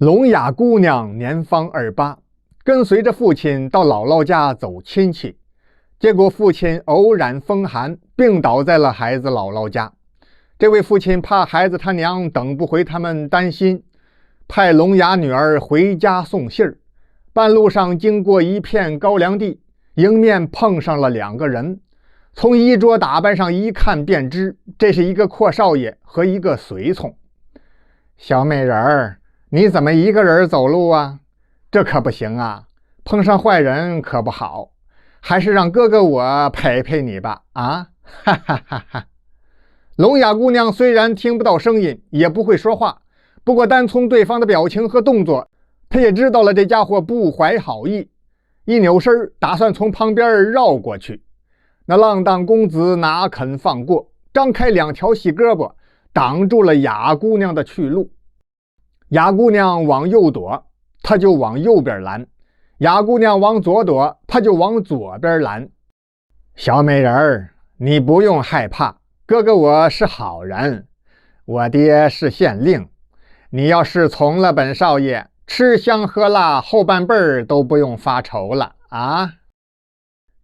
聋哑姑娘年方28，跟随着父亲到姥姥家走亲戚，结果父亲偶染风寒，病倒在了孩子姥姥家。这位父亲怕孩子他娘等不回他们担心，派聋哑女儿回家送信儿。半路上经过一片高粱地，迎面碰上了2个人。从衣着打扮上一看便知，这是一个阔少爷和一个随从。小美人儿，你怎么一个人走路啊？这可不行啊，碰上坏人可不好，还是让哥哥我陪陪你吧。啊，哈哈哈哈！聋哑姑娘虽然听不到声音，也不会说话，不过单从对方的表情和动作，她也知道了这家伙不怀好意。一扭身，打算从旁边绕过去。那浪荡公子哪肯放过，张开2条细胳膊，挡住了哑姑娘的去路。哑姑娘往右躲，他就往右边拦；哑姑娘往左躲，他就往左边拦。小美人儿，你不用害怕，哥哥我是好人，我爹是县令，你要是从了本少爷，吃香喝辣，后半辈儿都不用发愁了啊！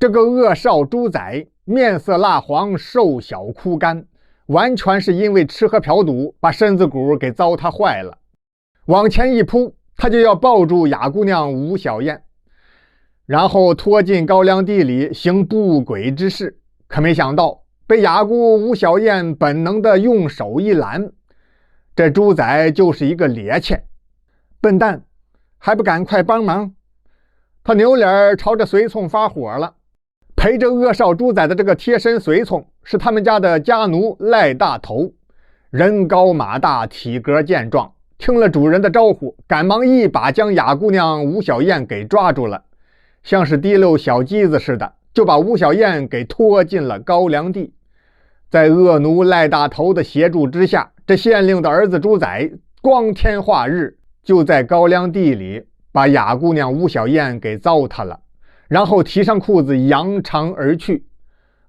这个恶少猪仔面色蜡黄，瘦小枯干，完全是因为吃喝嫖赌把身子骨给糟蹋坏了。往前一扑，他就要抱住哑姑娘吴小燕，然后拖进高粱地里行不轨之事。可没想到被哑姑吴小燕本能的用手一拦，这猪仔就是一个趔趄，笨蛋，还不赶快帮忙！他扭脸朝着随从发火了。陪着恶少猪仔的这个贴身随从是他们家的家奴赖大头，人高马大，体格健壮，听了主人的招呼，赶忙一把将哑姑娘吴小燕给抓住了，像是提溜小鸡子似的，就把吴小燕给拖进了高粱地。在恶奴赖大头的协助之下，这县令的儿子猪仔光天化日就在高粱地里把哑姑娘吴小燕给糟蹋了，然后提上裤子扬长而去。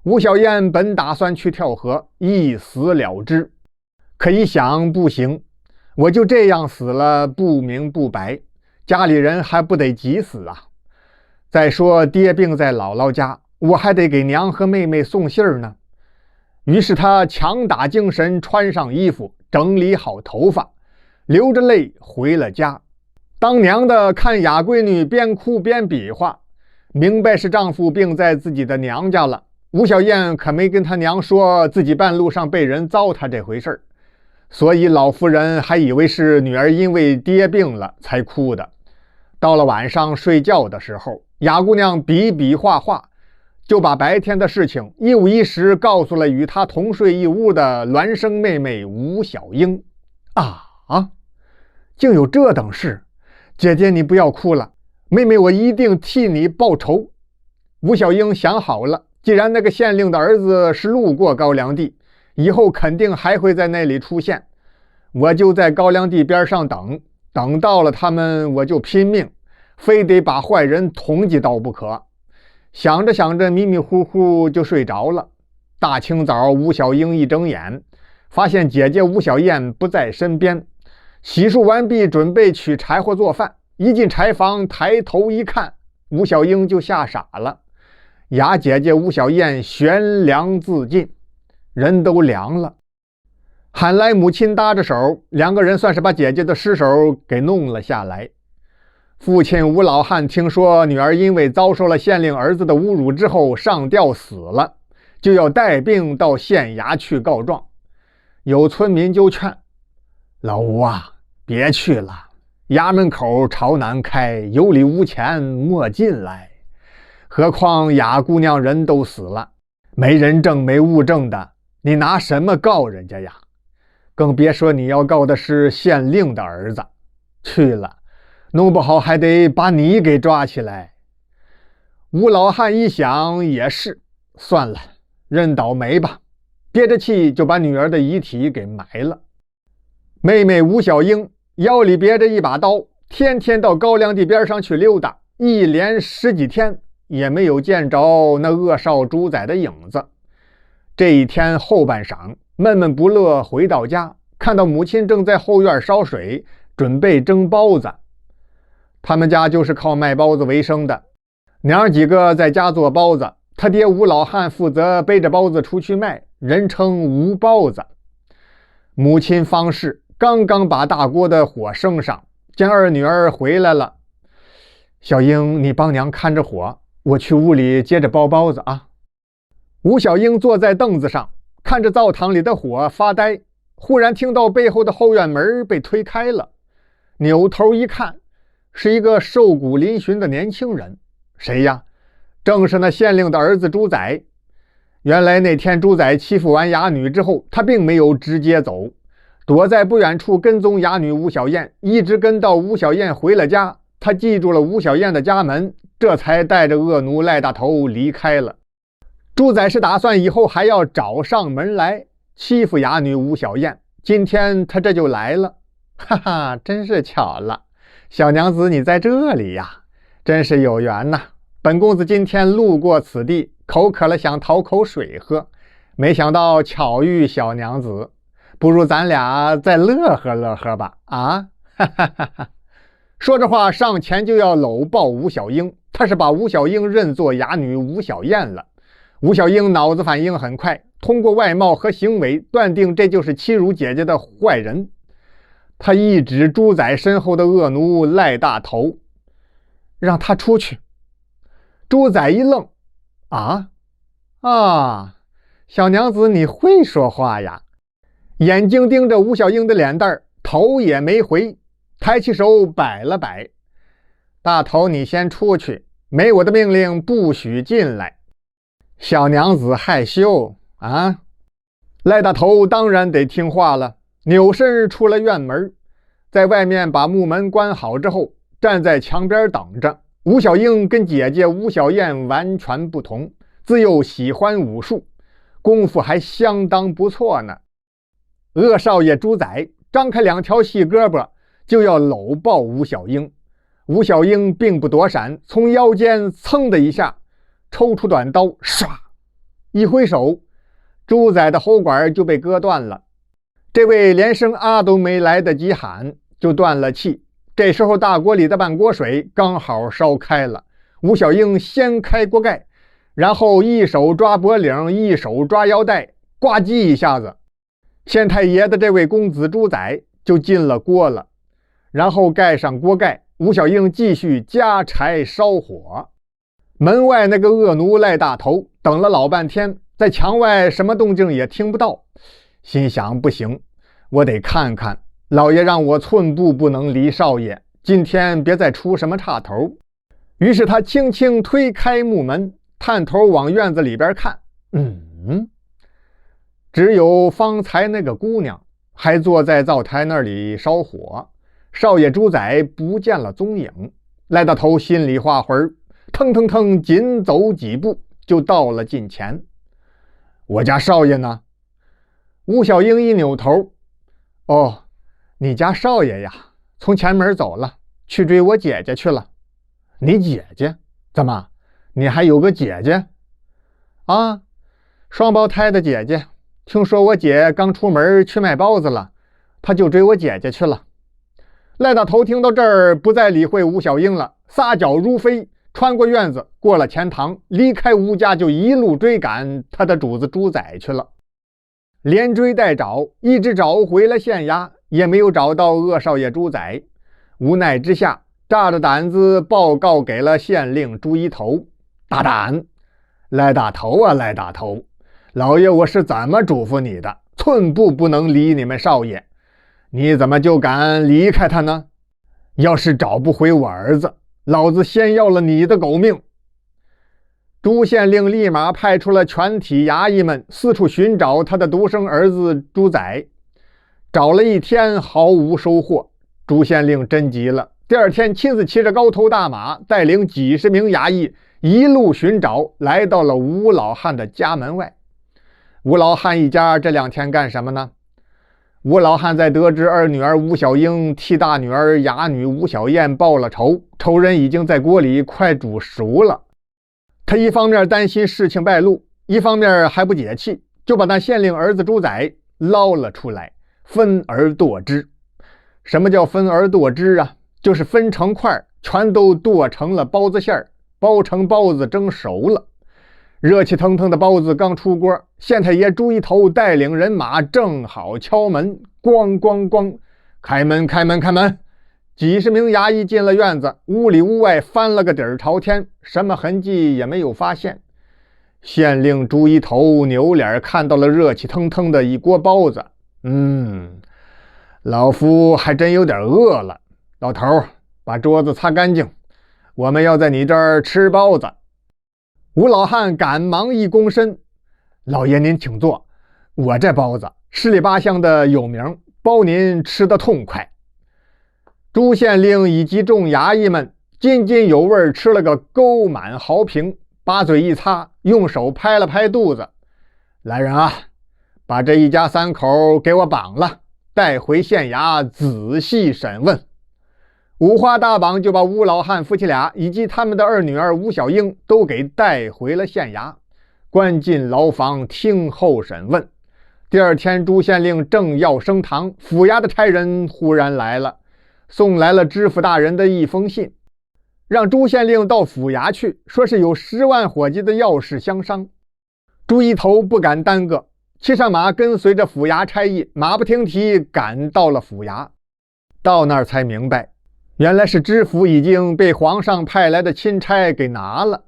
吴小燕本打算去跳河一死了之，可一想不行，我就这样死了不明不白，家里人还不得急死啊！再说爹病在姥姥家，我还得给娘和妹妹送信儿呢。于是他强打精神，穿上衣服，整理好头发，流着泪回了家。当娘的看哑闺女边哭边比划，明白是丈夫病在自己的娘家了。吴小燕可没跟她娘说自己半路上被人糟蹋这回事儿，所以老夫人还以为是女儿因为爹病了才哭的。到了晚上睡觉的时候，哑姑娘比比划划，就把白天的事情一五一十告诉了与她同睡一屋的孪生妹妹吴小英。啊，竟有这等事！姐姐你不要哭了，妹妹我一定替你报仇。吴小英想好了，既然那个县令的儿子是路过高粱地，以后肯定还会在那里出现，我就在高粱地边上等到了他们我就拼命，非得把坏人捅几刀不可。想着想着迷迷糊糊就睡着了。大清早吴小英一睁眼，发现姐姐吴小燕不在身边，洗漱完毕准备取柴火做饭，一进柴房抬头一看，吴小英就吓傻了。哑姐姐吴小燕悬梁自尽，人都凉了。喊来母亲搭着手，2个人算是把姐姐的尸首给弄了下来。父亲吴老汉听说女儿因为遭受了县令儿子的侮辱之后上吊死了，就要带病到县衙去告状。有村民就劝老吴啊，别去了，衙门口朝南开，有理无钱莫进来。何况哑姑娘人都死了，没人证没物证的，你拿什么告人家呀？更别说你要告的是县令的儿子，去了弄不好还得把你给抓起来。吴老汉一想也是，算了，认倒霉吧，憋着气就把女儿的遗体给埋了。妹妹吴小英腰里别着一把刀，天天到高粱地边上去溜达，一连10几天也没有见着那恶少猪仔的影子。这一天后半晌，闷闷不乐回到家，看到母亲正在后院烧水，准备蒸包子。他们家就是靠卖包子为生的，娘几个在家做包子，他爹吴老汉负责背着包子出去卖，人称吴包子。母亲方氏刚刚把大锅的火升上，见二女儿回来了，小英，你帮娘看着火，我去屋里接着包包子啊。吴小英坐在凳子上，看着灶堂里的火发呆，忽然听到背后的后院门被推开了，扭头一看，是一个瘦骨嶙峋的年轻人。谁呀？正是那县令的儿子朱载。原来那天朱载欺负完哑女之后，他并没有直接走，躲在不远处跟踪哑女吴小燕，一直跟到吴小燕回了家，他记住了吴小燕的家门，这才带着恶奴赖大头离开了。朱载是打算以后还要找上门来欺负哑女吴小燕，今天他这就来了。哈哈，真是巧了，小娘子你在这里呀，真是有缘呐。本公子今天路过此地，口渴了想讨口水喝，没想到巧遇小娘子，不如咱俩再乐呵乐呵吧啊！哈哈哈哈。说着话上前就要搂抱吴小英，他是把吴小英认作哑女吴小燕了。吴小英脑子反应很快，通过外貌和行为断定这就是欺辱姐姐的坏人。他一指朱载身后的恶奴赖大头，让他出去。朱载一愣，小娘子你会说话呀？眼睛盯着吴小英的脸蛋，头也没回，抬起手摆了摆，大头你先出去，没我的命令不许进来。小娘子害羞啊？赖大头当然得听话了，扭身出了院门，在外面把木门关好之后，站在墙边等着。吴小英跟姐姐吴小燕完全不同，自幼喜欢武术，功夫还相当不错呢。恶少爷朱载张开两条细胳膊就要搂抱吴小英，吴小英并不躲闪，从腰间噌的一下抽出短刀，唰一挥手，朱载的喉管就被割断了。这位连声啊都没来得及喊就断了气。这时候大锅里的半锅水刚好烧开了，吴小英掀开锅盖，然后一手抓脖领，一手抓腰带，呱唧一下子，县太爷的这位公子朱载就进了锅了。然后盖上锅盖，吴小英继续加柴烧火。门外那个恶奴赖大头等了老半天，在墙外什么动静也听不到，心想不行，我得看看，老爷让我寸步不能离少爷，今天别再出什么岔头。于是他轻轻推开木门，探头往院子里边看，只有方才那个姑娘还坐在灶台那里烧火，少爷朱载不见了踪影。赖大头心里画魂，腾腾腾紧走几步就到了近前。我家少爷呢？吴小英一扭头，哦，你家少爷呀，从前门走了，去追我姐姐去了。你姐姐？怎么，你还有个姐姐？啊，双胞胎的姐姐。听说我姐刚出门去卖包子了，她就追我姐姐去了。赖大头听到这儿，不再理会吴小英了，撒脚如飞，穿过院子，过了前堂，离开吴家，就一路追赶他的主子朱载去了。连追带找，一直找回了县衙，也没有找到恶少爷朱载。无奈之下，炸着胆子报告给了县令朱一头。大胆！赖大头啊，赖大头，老爷我是怎么嘱咐你的？寸步不能离你们少爷，你怎么就敢离开他呢？要是找不回我儿子，老子先要了你的狗命！朱县令立马派出了全体衙役们四处寻找他的独生儿子朱载，找了一天毫无收获。朱县令真急了，第二天亲自骑着高头大马，带领几十名衙役一路寻找，来到了吴老汉的家门外。吴老汉一家这2天干什么呢？吴老汉在得知二女儿吴小英替大女儿哑女吴小燕报了仇，仇人已经在锅里快煮熟了。他一方面担心事情败露，一方面还不解气，就把那县令儿子朱载捞了出来，分而剁之。什么叫分而剁之啊？就是分成块，全都剁成了包子馅儿，包成包子蒸熟了。热气腾腾的包子刚出锅，县太爷朱一头带领人马正好敲门，咣咣咣，开门开门开门！几十名衙役进了院子，屋里屋外翻了个底儿朝天，什么痕迹也没有发现。县令朱一头扭脸看到了热气腾腾的一锅包子，老夫还真有点饿了。老头，把桌子擦干净，我们要在你这儿吃包子。吴老汉赶忙一躬身，老爷您请坐，我这包子十里八乡的有名，包您吃得痛快。朱县令以及众衙役们津津有味吃了个沟满壕平，把嘴一擦，用手拍了拍肚子，来人啊，把这一家三口给我绑了，带回县衙仔细审问。五花大绑就把吴老汉夫妻俩以及他们的二女儿吴小英都给带回了县衙，关进牢房听候审问。第二天，朱县令正要升堂，府衙的差人忽然来了，送来了知府大人的一封信，让朱县令到府衙去，说是有10万伙计的要事相商。朱一头不敢耽搁，骑上马跟随着府衙差役，马不停蹄赶到了府衙。到那儿才明白，原来是知府已经被皇上派来的钦差给拿了。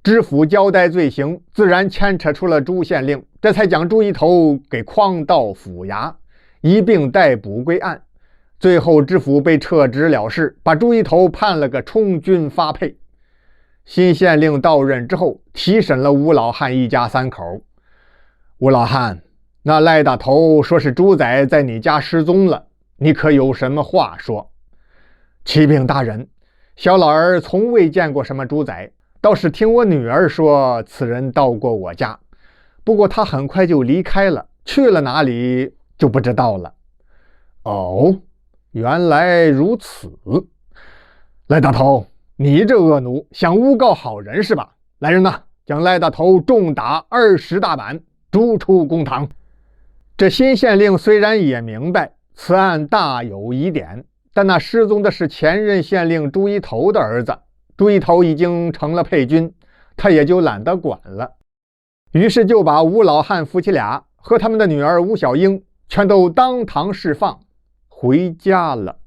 知府交代罪行，自然牵扯出了朱县令，这才将朱一头给诓到府衙，一并逮捕归案。最后知府被撤职了事，把朱一头判了个充军发配。新县令到任之后，提审了吴老汉一家三口。吴老汉，那赖大头说是猪仔在你家失踪了，你可有什么话说？启禀大人，小老儿从未见过什么猪仔，倒是听我女儿说此人到过我家，不过他很快就离开了，去了哪里就不知道了。哦，原来如此。赖大头，你这恶奴想诬告好人是吧？来人呐，将赖大头重打20大板，逐出公堂。这新县令虽然也明白此案大有疑点，但那失踪的是前任县令朱一头的儿子，朱一头已经成了配军，他也就懒得管了。于是就把吴老汉夫妻俩和他们的女儿吴小英全都当堂释放回家了。